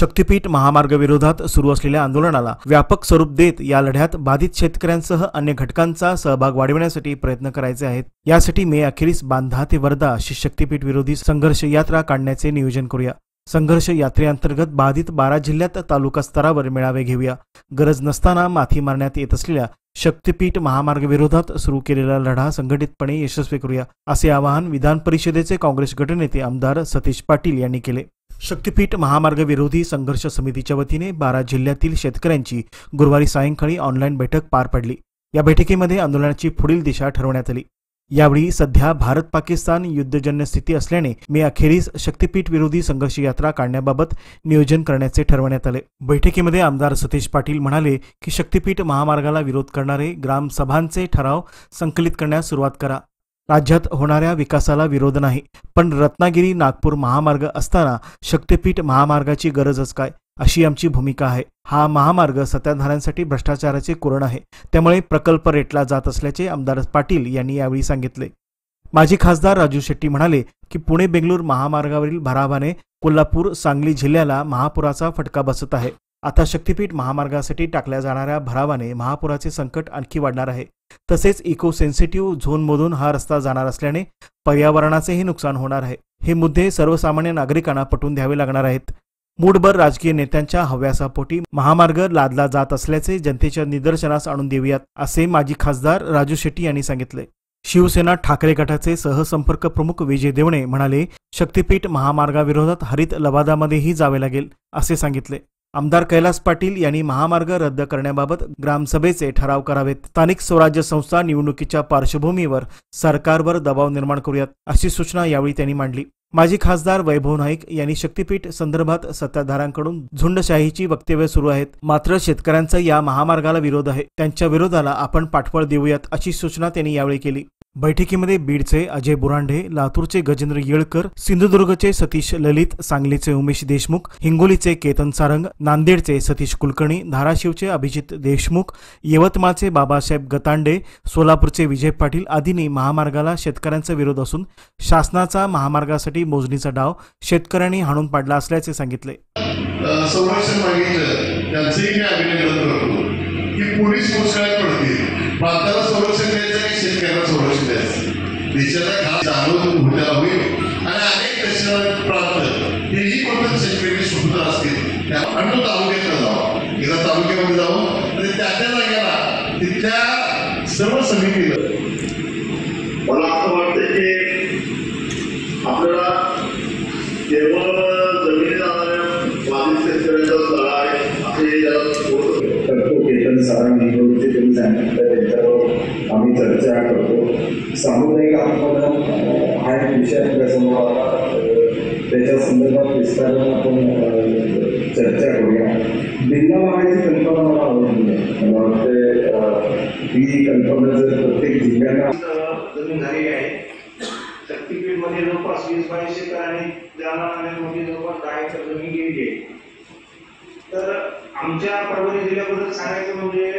शक्तीपीठ महामार्ग विरोधात सुरू असलेल्या आंदोलनाला व्यापक स्वरूप देत या लढ्यात बाधित शेतकऱ्यांसह अन्य घटकांचा सहभाग वाढविण्यासाठी प्रयत्न करायचे आहेत। यासाठी मे अखेरीस बांधा ते वर्धा अशी शक्तीपीठ विरोधी संघर्ष यात्रा काढण्याचे नियोजन करूया। संघर्ष यात्रेअंतर्गत बाधित 12 जिल्ह्यात तालुका स्तरावर मेळावे घेऊया। गरज नसताना माथी मारण्यात येत असलेल्या शक्तीपीठ महामार्ग विरोधात सुरू केलेला लढा संघटितपणे यशस्वी करूया, असे आवाहन विधान परिषदेचे काँग्रेस गटनेते आमदार सतीश पाटील यांनी केले। शक्तीपीठ महामार्ग विरोधी संघर्ष समितीच्या वतीने 12 जिल्ह्यातील शेतकऱ्यांची गुरुवारी सायंकाळी ऑनलाईन बैठक पार पडली। या बैठकीमध्ये आंदोलनाची पुढील दिशा ठरवण्यात आली। यावेळी सध्या भारत पाकिस्तान युद्धजन्य स्थिती असल्याने मे अखेरीस शक्तीपीठ विरोधी संघर्ष यात्रा काढण्याबाबत नियोजन करण्याचे ठरवण्यात आले। बैठकीमध्ये आमदार सतीश पाटील म्हणाले की शक्तीपीठ महामार्गाला विरोध करणारे ग्रामसभांचे ठराव संकलित करण्यास सुरुवात करा। राज्यात होणाऱ्या विकासाला विरोध नाही, पण रत्नागिरी नागपूर महामार्ग असताना शक्तीपीठ महामार्गाची गरजच काय, अशी आमची भूमिका आहे। हा महामार्ग सत्ताधाऱ्यांसाठी भ्रष्टाचाराचे कुरण आहे, त्यामुळे प्रकल्प रेटला जात असल्याचे आमदार पाटील यांनी यावेळी सांगितले। माजी खासदार राजू शेट्टी म्हणाले की पुणे बेंगळूर महामार्गावरील भरावाने कोल्हापूर सांगली जिल्ह्याला महापुराचा फटका बसत आहे। आता शक्तीपीठ महामार्गासाठी टाकल्या जाणाऱ्या भरावाने महापुराचे संकट आणखी वाढणार आहे। तसेच इको सेन्सिटिव्ह झोनमधून हा रस्ता जाणार असल्याने पर्यावरणाचेही नुकसान होणार आहे। हे मुद्दे सर्वसामान्य नागरिकांना पटवून द्यावे लागणार आहेत। मूठभर राजकीय नेत्यांच्या हव्यासापोटी महामार्ग लादला जात असल्याचे जनतेच्या निदर्शनास आणून देऊयात, असे माजी खासदार राजू शेट्टी यांनी सांगितले। शिवसेना ठाकरे गटाचे सहसंपर्क प्रमुख विजय देवणे म्हणाले, शक्तीपीठ महामार्गाविरोधात हरित लवादामध्येही जावे लागेल, असे सांगितले। आमदार कैलास पाटील यांनी महामार्ग रद्द करण्याबाबत ग्रामसभेचे ठराव करावेत। स्थानिक स्वराज्य संस्था निवडणुकीच्या पार्श्वभूमीवर सरकारवर दबाव निर्माण करूयात, अशी सूचना यावेळी त्यांनी मांडली। माजी खासदार वैभव नाईक यांनी शक्तीपीठ संदर्भात सत्ताधाऱ्यांकडून झुंडशाहीची वक्तव्य सुरू आहेत, मात्र शेतकऱ्यांचा या महामार्गाला विरोध आहे, त्यांच्या विरोधाला आपण पाठबळ देऊयात, अशी सूचना त्यांनी यावेळी केली। बैठकीमध्ये बीडचे अजय बुरांढे, लातूरचे गजेंद्र येळकर, सिंधुदुर्गचे सतीश ललित, सांगलीचे उमेश देशमुख, हिंगोलीचे केतन सारंग, नांदेडचे सतीश कुलकर्णी, धाराशिवचे अभिजित देशमुख, यवतमाळचे बाबासाहेब गतांडे, सोलापूरचे विजय पाटील आदींनी महामार्गाला शेतकऱ्यांचा विरोध असून शासनाचा महामार्गासाठी मोजणीचा डाव शेतकऱ्यांनी हाणून पाडला असल्याचे सांगितले। संरक्षण मागितलं त्यांचेही मी अभिनंदन करतो की पोलीस मुसळ्यात पडतील, भारताला संरक्षण द्यायचं आणि शेतकऱ्यांना संरक्षण द्यायचं, देशाचा घास जाणून उद्याला होईल आणि अनेक देशात प्रांत हेही कोणत्या शेतकरी सुखकर असतील त्या अन्न तालुक्यात जावं, एकदा तालुक्यामध्ये जावं आणि त्या जागेला तिथल्या सर्व समितीला मला असं वाटतं की आपल्याला केवळ जमिनी जाणाऱ्या बाधित शेतकऱ्यांचा लढा आहे केतन सारंग निवडणुकीचे त्यांनी सांगितलं, त्यांच्यावर आम्ही चर्चा करतो। सामुदायिक आंदोलन हा एक विषय आपल्यासमोर आला, त्याच्या संदर्भात विस्ताराने आपण चर्चा करूया। बिल्ला मागायची कल्पना मला आवडली आहे, मला वाटते ही कल्पना जर प्रत्येक जिल्ह्याला जमीन झालेली आहे। शक्तीपीठमध्ये जवळपास 20-22 एकर आणि जालना जवळपास 10 एकर जमीन गेलेली आहे। तर आमच्या परभणी जिल्ह्याबद्दल सांगायचं म्हणजे